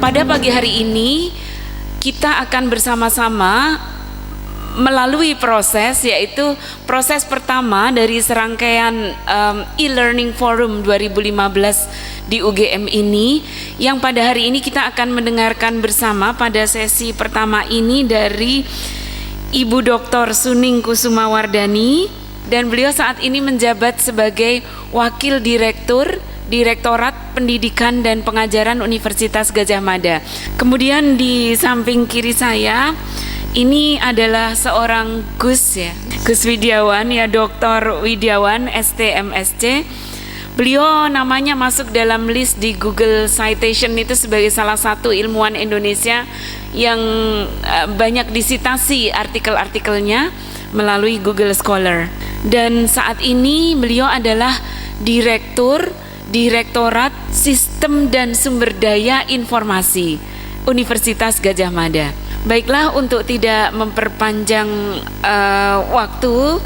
Pada pagi hari ini kita akan bersama-sama melalui proses, yaitu proses pertama dari serangkaian e-learning forum 2015 di UGM ini, yang pada hari ini kita akan mendengarkan bersama pada sesi pertama ini dari Ibu Dr. Suning Kusumawardani, dan beliau saat ini menjabat sebagai Wakil Direktorat Pendidikan dan Pengajaran Universitas Gadjah Mada. Kemudian di samping kiri saya ini adalah seorang Gus Widiawan, Dr. Widiawan STMSC. Beliau namanya masuk dalam list di Google Citation itu sebagai salah satu ilmuwan Indonesia yang banyak disitasi artikel-artikelnya melalui Google Scholar. Dan saat ini beliau adalah Direktorat Sistem dan Sumber Daya Informasi Universitas Gadjah Mada. Baiklah, untuk tidak memperpanjang waktu,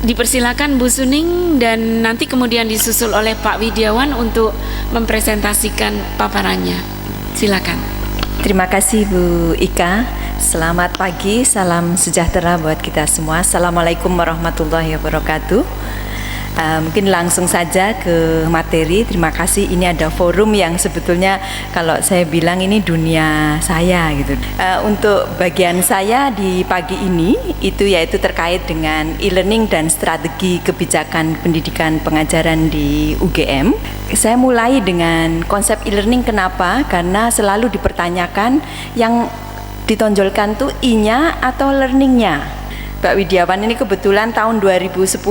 dipersilakan Bu Suning dan nanti kemudian disusul oleh Pak Widiawan untuk mempresentasikan paparannya. Silakan. Terima kasih Bu Ika. Selamat pagi, salam sejahtera buat kita semua. Assalamualaikum warahmatullahi wabarakatuh. Mungkin langsung saja ke materi. Terima kasih, ini ada forum yang sebetulnya kalau saya bilang ini dunia saya gitu. Untuk bagian saya di pagi ini itu yaitu terkait dengan e-learning dan strategi kebijakan pendidikan pengajaran di UGM. Saya mulai dengan konsep e-learning. Kenapa? Karena selalu dipertanyakan yang ditonjolkan tuh I-nya atau learning-nya. Pak Widiawan, ini kebetulan tahun 2010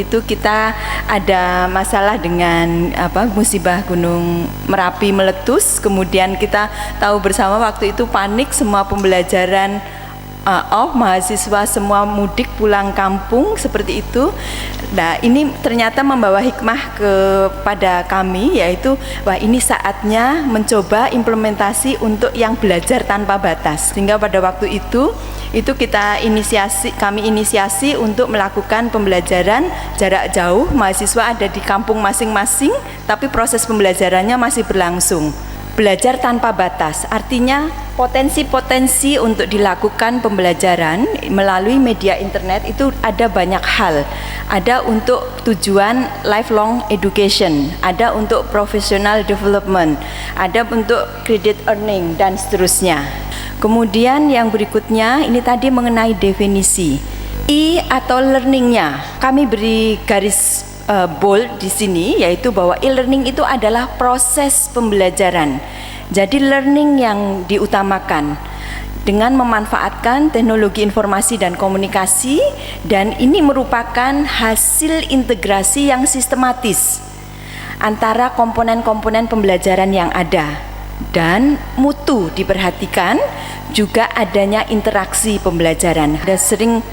itu kita ada masalah dengan musibah Gunung Merapi meletus, kemudian kita tahu bersama waktu itu panik, semua pembelajaran mahasiswa semua mudik pulang kampung seperti itu. Nah, ini ternyata membawa hikmah kepada kami, yaitu wah, ini saatnya mencoba implementasi untuk yang belajar tanpa batas. Sehingga pada waktu itu kami inisiasi untuk melakukan pembelajaran jarak jauh. Mahasiswa ada di kampung masing-masing, tapi proses pembelajarannya masih berlangsung. Belajar tanpa batas, artinya potensi-potensi untuk dilakukan pembelajaran melalui media internet itu ada banyak hal. Ada untuk tujuan lifelong education, ada untuk professional development, ada untuk credit earning, dan seterusnya. Kemudian yang berikutnya, ini tadi mengenai definisi I atau learning-nya. Kami beri garis bold di sini, yaitu bahwa e-learning itu adalah proses pembelajaran. Jadi learning yang diutamakan dengan memanfaatkan teknologi informasi dan komunikasi, dan ini merupakan hasil integrasi yang sistematis antara komponen-komponen pembelajaran yang ada, dan mutu diperhatikan, juga adanya interaksi pembelajaran. Ada sering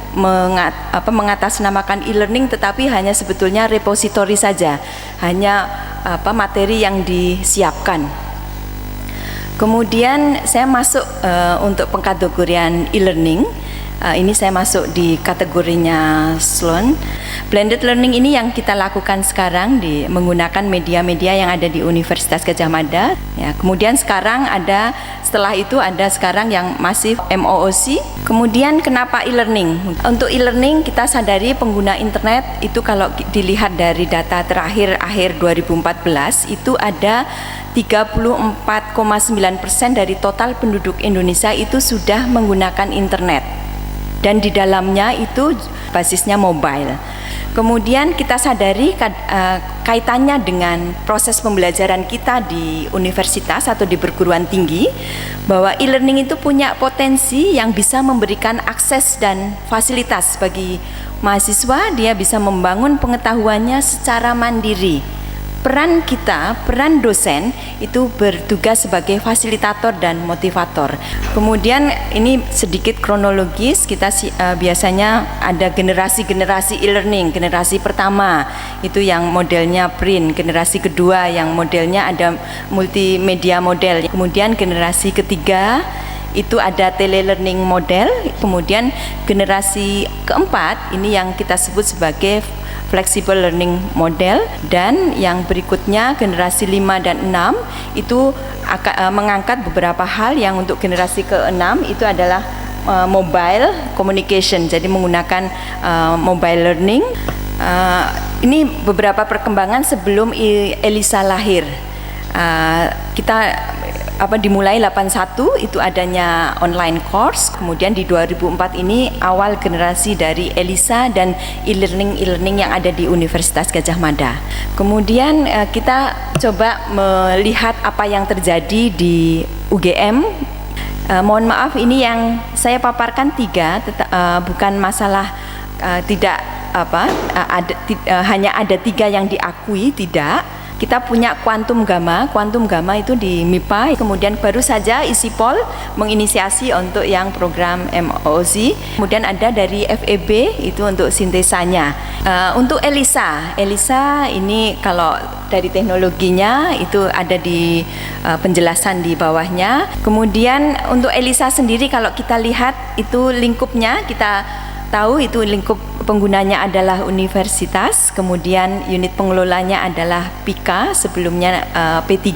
mengatasnamakan e-learning, tetapi hanya sebetulnya repositori saja, hanya materi yang disiapkan. Kemudian saya masuk untuk pengkategorian e-learning. Ini saya masuk di kategorinya Sloan. Blended learning ini yang kita lakukan sekarang menggunakan media-media yang ada di Universitas Gadjah Mada. Ya, kemudian setelah itu ada sekarang yang masih MOOC. Kemudian kenapa e-learning? Untuk e-learning kita sadari pengguna internet itu kalau dilihat dari data terakhir akhir 2014 itu ada 34,9% dari total penduduk Indonesia itu sudah menggunakan internet. Dan di dalamnya itu basisnya mobile. Kemudian kita sadari kaitannya dengan proses pembelajaran kita di universitas atau di perguruan tinggi, bahwa e-learning itu punya potensi yang bisa memberikan akses dan fasilitas bagi mahasiswa. Dia bisa membangun pengetahuannya secara mandiri, peran kita, peran dosen itu bertugas sebagai fasilitator dan motivator. Kemudian ini sedikit kronologis, kita biasanya ada generasi-generasi e-learning. Generasi pertama itu yang modelnya print, generasi kedua yang modelnya ada multimedia model. Kemudian generasi ketiga itu ada telelearning model. Kemudian generasi keempat ini yang kita sebut sebagai flexible learning model, dan yang berikutnya generasi 5 dan 6 itu akan mengangkat beberapa hal. Yang untuk generasi ke-6 itu adalah mobile communication, jadi menggunakan mobile learning. Ini beberapa perkembangan sebelum Elisa lahir. Kita dimulai 81 itu adanya online course, kemudian di 2004 ini awal generasi dari Elisa dan e-learning yang ada di Universitas Gadjah Mada. Kemudian kita coba melihat apa yang terjadi di UGM. Mohon maaf, ini yang saya paparkan 3, bukan masalah hanya ada 3 yang diakui, tidak. Kita punya Quantum Gamma itu di MIPA, kemudian baru saja ISIPOL menginisiasi untuk yang program MOOC, kemudian ada dari FEB itu untuk sintesanya. Untuk Elisa ini kalau dari teknologinya itu ada di penjelasan di bawahnya. Kemudian untuk Elisa sendiri kalau kita lihat itu lingkupnya, kita tahu itu lingkup penggunanya adalah universitas, kemudian unit pengelolanya adalah PIKA, sebelumnya P3.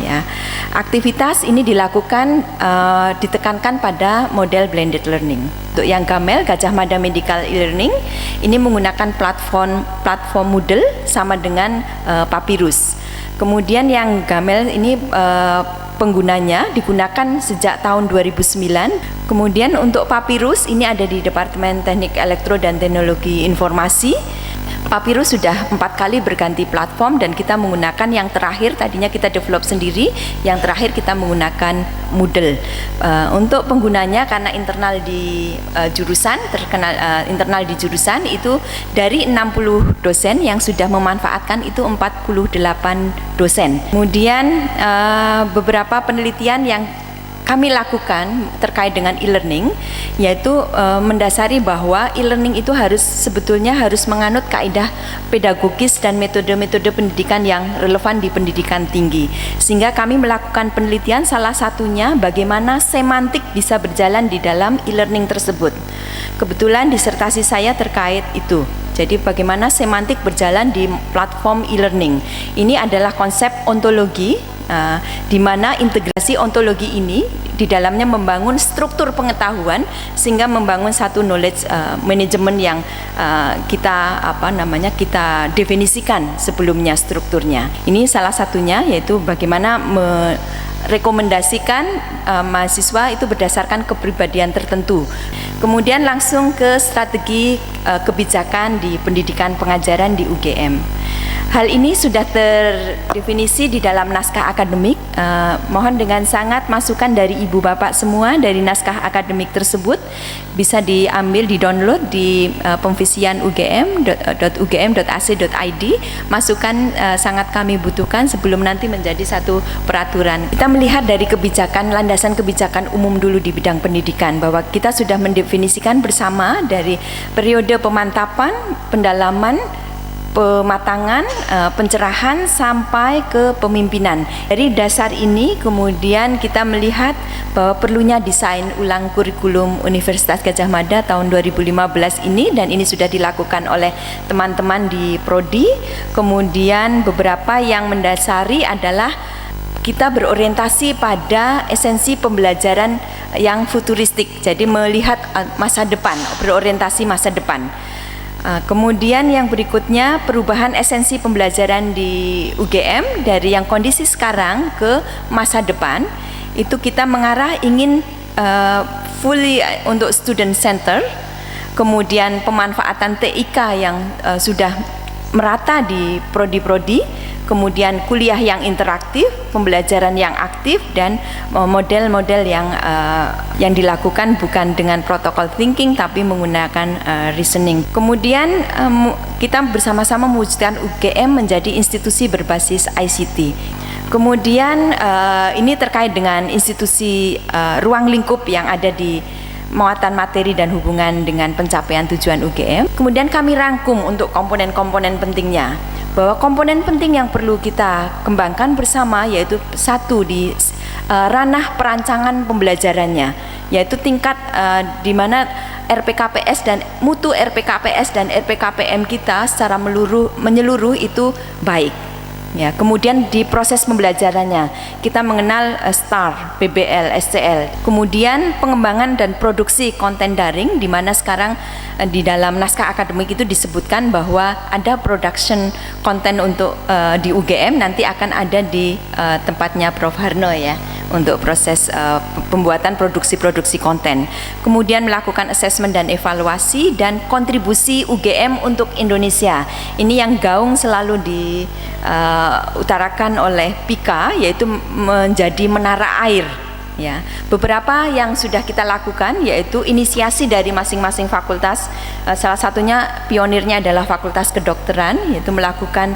Ya. Aktivitas ini dilakukan ditekankan pada model blended learning. Untuk yang GAMEL, Gadjah Mada Medical E-Learning, ini menggunakan platform Moodle sama dengan Papyrus. Kemudian yang GAMEL ini penggunanya digunakan sejak tahun 2009. Kemudian untuk Papyrus ini ada di Departemen Teknik Elektro dan Teknologi Informasi. Papyrus sudah 4 kali berganti platform dan kita menggunakan yang terakhir, tadinya kita develop sendiri, yang terakhir kita menggunakan Moodle. Untuk penggunanya karena internal di jurusan itu dari 60 dosen yang sudah memanfaatkan itu 48 dosen. Kemudian beberapa penelitian yang kami lakukan terkait dengan e-learning, yaitu mendasari bahwa e-learning itu sebetulnya harus menganut kaidah pedagogis dan metode-metode pendidikan yang relevan di pendidikan tinggi. Sehingga kami melakukan penelitian, salah satunya bagaimana semantik bisa berjalan di dalam e-learning tersebut. Kebetulan disertasi saya terkait itu. Jadi bagaimana semantik berjalan di platform e-learning. Ini adalah konsep ontologi, di mana integrasi ontologi ini di dalamnya membangun struktur pengetahuan sehingga membangun satu knowledge management yang kita definisikan sebelumnya strukturnya. Ini salah satunya, yaitu bagaimana merekomendasikan mahasiswa itu berdasarkan kepribadian tertentu. Kemudian langsung ke strategi kebijakan di pendidikan pengajaran di UGM. Hal ini sudah terdefinisi di dalam naskah akademik. Mohon dengan sangat masukan dari ibu bapak semua dari naskah akademik tersebut bisa diambil, di-download di pemvisian ugm.ac.id. Masukan sangat kami butuhkan sebelum nanti menjadi satu peraturan. Kita melihat dari kebijakan, landasan kebijakan umum dulu di bidang pendidikan, bahwa kita sudah mendefinisikan bersama dari periode pemantapan, pendalaman, pematangan, pencerahan sampai ke pemimpinan. Dari dasar ini kemudian kita melihat bahwa perlunya desain ulang kurikulum Universitas Gadjah Mada tahun 2015 ini, dan ini sudah dilakukan oleh teman-teman di prodi. Kemudian beberapa yang mendasari adalah kita berorientasi pada esensi pembelajaran yang futuristik, jadi melihat masa depan, berorientasi masa depan. Kemudian yang berikutnya perubahan esensi pembelajaran di UGM dari yang kondisi sekarang ke masa depan, itu kita mengarah ingin fully untuk student center. Kemudian pemanfaatan TIK yang sudah merata di prodi-prodi. kemudian kuliah yang interaktif, pembelajaran yang aktif, dan model-model yang dilakukan bukan dengan protokol thinking tapi menggunakan reasoning. Kemudian kita bersama-sama mewujudkan UGM menjadi institusi berbasis ICT. Kemudian ini terkait dengan institusi ruang lingkup yang ada di muatan materi dan hubungan dengan pencapaian tujuan UGM. Kemudian kami rangkum untuk komponen-komponen pentingnya, bahwa komponen penting yang perlu kita kembangkan bersama yaitu satu di ranah perancangan pembelajarannya, yaitu tingkat di mana RPKPS dan mutu RPKPS dan RPKPM kita secara menyeluruh itu baik. Ya, kemudian di proses pembelajarannya kita mengenal STAR, PBL, SCL. Kemudian pengembangan dan produksi konten daring, di mana sekarang di dalam naskah akademik itu disebutkan bahwa ada production konten untuk di UGM, nanti akan ada di tempatnya Prof. Harno ya, untuk proses pembuatan produksi konten. Kemudian melakukan assessment dan evaluasi dan kontribusi UGM untuk Indonesia. Ini yang gaung selalu diutarakan oleh PIKA, yaitu menjadi menara air. Ya, beberapa yang sudah kita lakukan yaitu inisiasi dari masing-masing fakultas. Salah satunya pionirnya adalah Fakultas Kedokteran, yaitu melakukan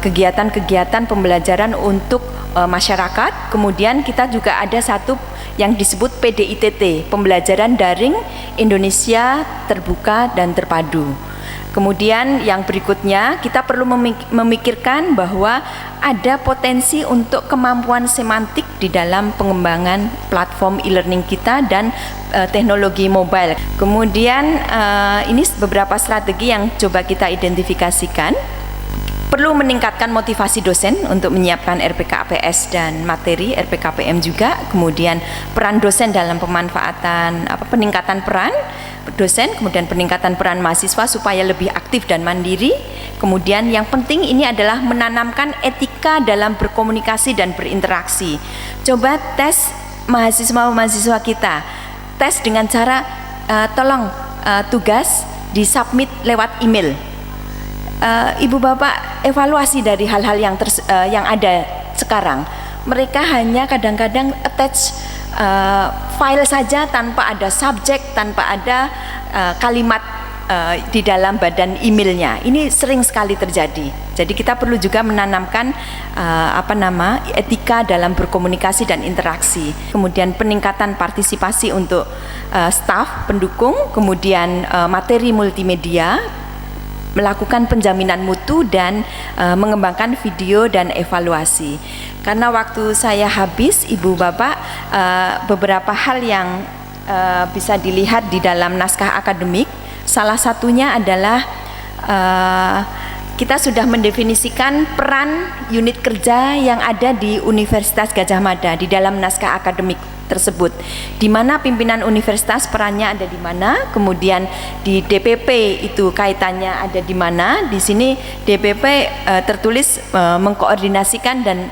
kegiatan-kegiatan pembelajaran untuk masyarakat. Kemudian kita juga ada satu yang disebut PDITT, Pembelajaran Daring Indonesia Terbuka dan Terpadu. Kemudian yang berikutnya kita perlu memikirkan bahwa ada potensi untuk kemampuan semantik di dalam pengembangan platform e-learning kita dan teknologi mobile. Kemudian ini beberapa strategi yang coba kita identifikasikan. Perlu meningkatkan motivasi dosen untuk menyiapkan RPKPS dan materi RPKPM juga. Kemudian peran dosen dalam pemanfaatan peningkatan peran dosen, kemudian peningkatan peran mahasiswa supaya lebih aktif dan mandiri. Kemudian yang penting ini adalah menanamkan etika dalam berkomunikasi dan berinteraksi. Coba tes mahasiswa kita, tes dengan cara tolong tugas disubmit lewat email. Ibu bapak evaluasi dari hal-hal yang ada sekarang. Mereka hanya kadang-kadang attach file saja tanpa ada subjek, tanpa ada kalimat di dalam badan emailnya. Ini sering sekali terjadi. Jadi kita perlu juga menanamkan etika dalam berkomunikasi dan interaksi. Kemudian peningkatan partisipasi untuk staf pendukung, kemudian materi multimedia, melakukan penjaminan mutu dan mengembangkan video dan evaluasi. Karena waktu saya habis, ibu bapak, beberapa hal yang bisa dilihat di dalam naskah akademik, salah satunya adalah kita sudah mendefinisikan peran unit kerja yang ada di Universitas Gadjah Mada di dalam naskah akademik tersebut, di mana pimpinan universitas perannya ada di mana, kemudian di DPP itu kaitannya ada di mana. Di sini DPP tertulis mengkoordinasikan dan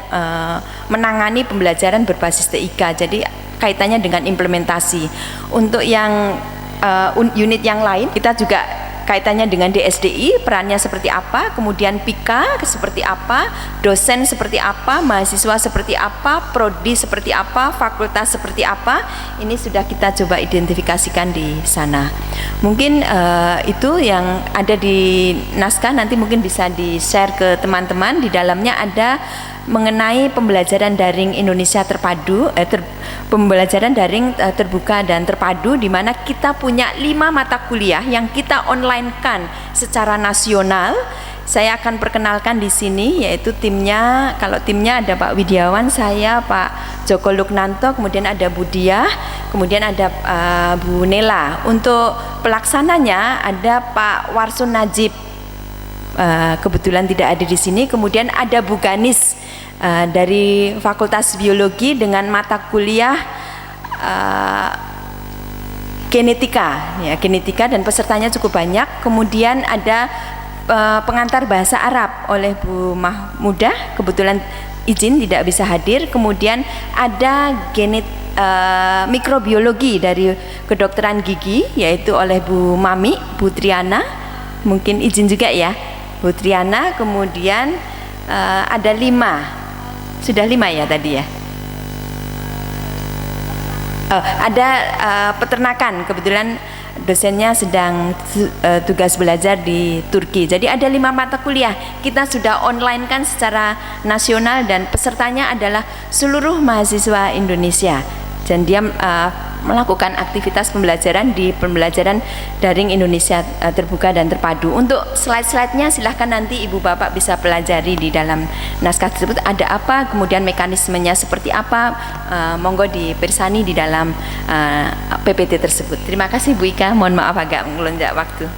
menangani pembelajaran berbasis TIK, jadi kaitannya dengan implementasi. Untuk yang unit yang lain kita juga kaitannya dengan DSDI, perannya seperti apa, kemudian PIKA seperti apa, dosen seperti apa, mahasiswa seperti apa, prodi seperti apa, fakultas seperti apa. Ini sudah kita coba identifikasikan di sana. Mungkin itu yang ada di naskah, nanti mungkin bisa di-share ke teman-teman. Di dalamnya ada mengenai pembelajaran daring Indonesia terpadu, pembelajaran daring terbuka dan terpadu, di mana kita punya 5 mata kuliah yang kita online-kan secara nasional. Saya akan perkenalkan di sini, yaitu timnya. Kalau timnya ada Pak Widiawan, saya Pak Joko Luknanto, kemudian ada Bu Diah, kemudian ada Bu Nela. Untuk pelaksananya ada Pak Warsun Najib, kebetulan tidak ada di sini. Kemudian ada Bu Ganis dari Fakultas Biologi dengan mata kuliah genetika, ya, genetika, dan pesertanya cukup banyak. Kemudian ada pengantar bahasa Arab oleh Bu Mahmudah, kebetulan izin tidak bisa hadir. Kemudian ada mikrobiologi dari kedokteran gigi, yaitu oleh Bu Mami, Bu Triana, mungkin izin juga ya, Bu Triana. Kemudian ada 5, sudah 5 ya tadi ya. Ada peternakan, kebetulan dosennya sedang tugas belajar di Turki. Jadi ada 5 mata kuliah. Kita sudah online kan secara nasional dan pesertanya adalah seluruh mahasiswa Indonesia. Dan dia melakukan aktivitas pembelajaran di pembelajaran daring Indonesia terbuka dan terpadu. Untuk slide-slide-nya silahkan nanti Ibu Bapak bisa pelajari di dalam naskah tersebut ada apa, kemudian mekanismenya seperti apa, monggo dipersani di dalam PPT tersebut. Terima kasih Bu Ika, mohon maaf agak melonjak waktu.